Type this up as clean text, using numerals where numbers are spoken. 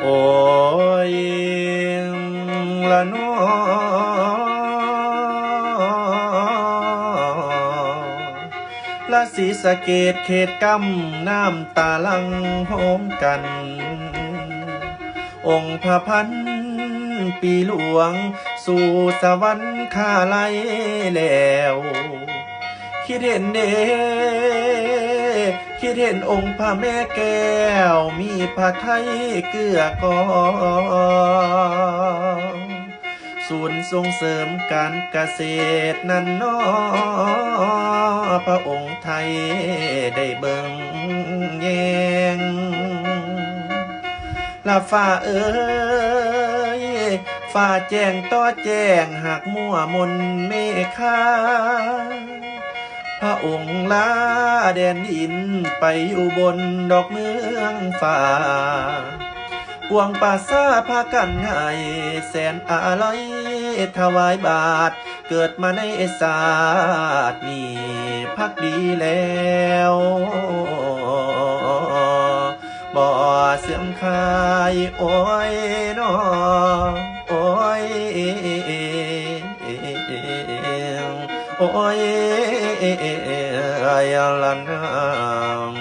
โอ้ยละนอละศรีสะเกษเขตกำน้ำตาลังโหมกัน องค์พระพันปีหลวงสู่สวรรค์ข้าไล่แล้วคิดเห็นคิดเห็นองค์พระแม่แก้วมีพระไทยเกื้อกองศูนย์ส่งเสริมการเกษตรนั้นน้อพระองค์ไทยได้เบิ่งแยงละฟ้าเอ้ยฟ้าแจ้งต่อแจ้งหากมั่วมนเมฆาพระองค์ลาแดนดินไปอยู่บนดอกเมืองฟ้าปวงป่าซาพากันให้แสนอาลัยถวายบาทเกิดมาในศาสตร์นี้พักดีแล้วบ่เสื่อมคลายโอ้ยนอโอ้ยโอ้ยละนาง